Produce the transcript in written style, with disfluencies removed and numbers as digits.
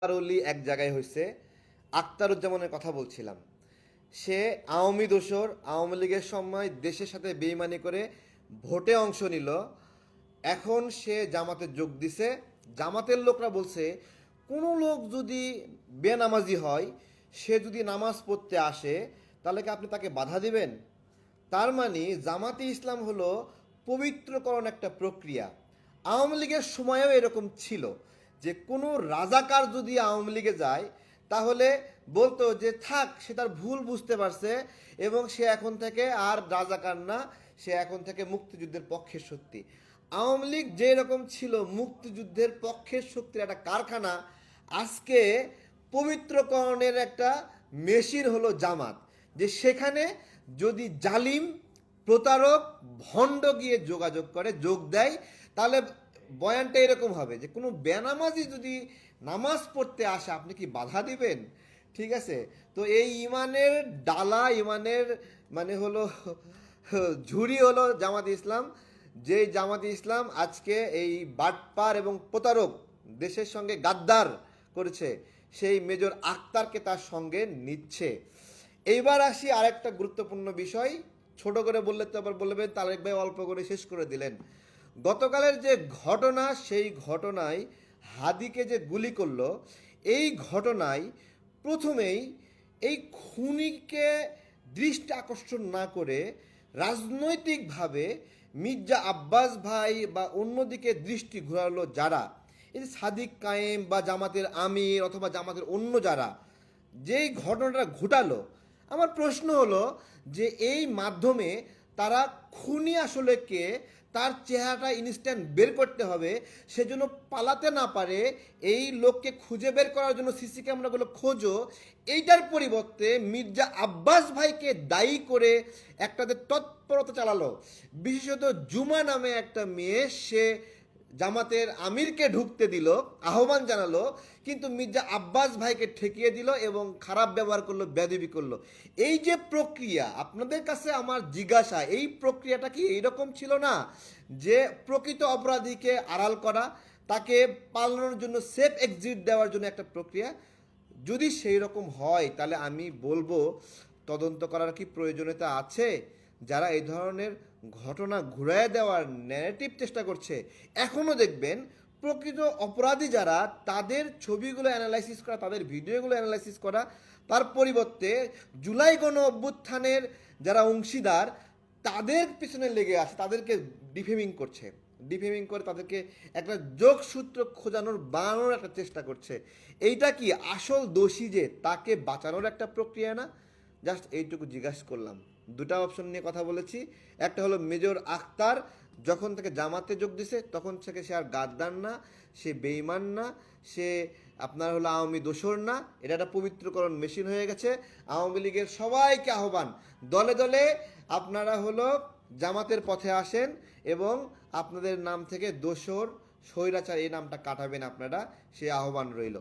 আক্তারুল্লি এক জায়গায় হয়েছে। আক্তারুজ্জামানের কথা বলছিলাম। সে আওয়ামী দোসর, আওয়ামী লীগের সময় দেশের সাথে বেইমানি করে ভোটে অংশ নিল। এখন সে জামাতে যোগ দিছে। জামাতের লোকরা বলছে কোনো লোক যদি বেনামাজি হয়, সে যদি নামাজ পড়তে আসে, তাহলে কি আপনি তাকে বাধা দিবেন? তার মানে জামাতে ইসলাম হলো পবিত্রকরণ একটা প্রক্রিয়া। আওয়ামী লীগের সময়েও এরকম ছিল যে কোনো রাজাকার যদি আওয়ামী লীগে যায়, তাহলে বলতো যে থাক, সে তার ভুল বুঝতে পারছে এবং সে এখন থেকে আর রাজাকার না, সে এখন থেকে মুক্তিযুদ্ধের পক্ষের শক্তি। আওয়ামী লীগ যে রকম ছিল মুক্তিযুদ্ধের পক্ষের শক্তির একটা কারখানা, আজকে পবিত্রকরণের একটা মেশিন হলো জামাত। যে সেখানে যদি জালিম, প্রতারক, ভণ্ড গিয়ে যোগাযোগ করে, যোগ দেয়, তাহলে বয়ানটা এরকম হবে যে কোনো বেনামাজি যদি নামাজ পড়তে আসে, আপনি কি বাধা দিবেন? ঠিক আছে। তো এই ইমানের ডালা, ইমানের মানে হলো ঝুরি হলো জামাত ইসলাম। যে জামাত ইসলাম আজকে এই বাটপার এবং প্রতারক দেশের সঙ্গে গাদ্দার করেছে, সেই মেজর আক্তারকে তার সঙ্গে নিচ্ছে। এইবার আসি আরেকটা গুরুত্বপূর্ণ বিষয়। ছোট করে বললে তো আবার বলবেন তারেক ভাই অল্প করে শেষ করে দিলেন। গতকালের যে ঘটনা, সেই ঘটনায় হাদিকে যে গুলি করলো, এই ঘটনায় প্রথমেই এই খুনিকে দৃষ্টি আকর্ষণ না করে রাজনৈতিকভাবে মির্জা আব্বাস ভাই বা অন্যদিকে দৃষ্টি ঘোরালো যারা, এই যে সাদিক কায়েম বা জামাতের আমির অথবা জামাতের অন্য যারা যেই ঘটনাটা ঘটালো, আমার প্রশ্ন হলো যে এই মাধ্যমে তারা খুনি আসলে কে, তার চেহারাটা ইনস্ট্যান্ট বের করতে হবে। সেজন্য পালাতে না পারে এই লোককে খুঁজে বের করার জন্য সিসি ক্যামেরাগুলো খোঁজো, এইটার পরিবর্তে মির্জা আব্বাস ভাইকে দায়ী করে একটাদের তৎপরতা চালালো। বিশেষত জুমা নামে একটা মেয়ে, সে জামাতের আমিরকে ঢুকতে দিল, আহ্বান জানালো, কিন্তু মির্জা আব্বাস ভাইকে ঠেকিয়ে দিল এবং খারাপ ব্যবহার করলো, বেয়াদবি করলো। এই যে প্রক্রিয়া, আপনাদের কাছে আমার জিজ্ঞাসা, এই প্রক্রিয়াটা কি এইরকম ছিল না যে প্রকৃত অপরাধীকে আড়াল করা, তাকে পালানোর জন্য সেফ এক্সিট দেওয়ার জন্য একটা প্রক্রিয়া? যদি সেই রকম হয়, তাহলে আমি বলবো তদন্ত করার কি প্রয়োজনীয়তা আছে? যারা এই ধরনের ঘটনা ঘুরায় দেওয়ার ন্যারেটিভ চেষ্টা করছে, এখনও দেখবেন প্রকৃত অপরাধী যারা, তাদের ছবিগুলো অ্যানালাইসিস করা, তাদের ভিডিওগুলো অ্যানালাইসিস করা, তার পরিবর্তে জুলাই গণ অভ্যুত্থানের যারা অংশীদার, তাদের পিছনে লেগে আছে, তাদেরকে ডিফেমিং করছে, ডিফেমিং করে তাদেরকে একটা যোগসূত্র খোঁজানোর, বানানোর একটা চেষ্টা করছে। এইটা কি আসল দোষী যে তাকে বাঁচানোর একটা প্রক্রিয়া না? জাস্ট এইটুকু জিজ্ঞাসা করলাম। দুটা অপশন নিয়ে কথা বলেছি। একটা হলো মেজর আক্তার যখন থেকে জামাতে যোগ দিছে, তখন থেকে সে আর গাদ্দার না, সে বেঈমান না, সে আপনার হলো আওয়ামী দোসর না। এটা একটা পবিত্রকরণ মেশিন হয়ে গেছে। আওয়ামী লীগের সবাইকে আহ্বান, দলে দলে আপনারা হলো জামাতের পথে আসেন এবং আপনাদের নাম থেকে দোসর, স্বৈরাচার এই নামটা কাটাবেন আপনারা, সে আহ্বান রইল।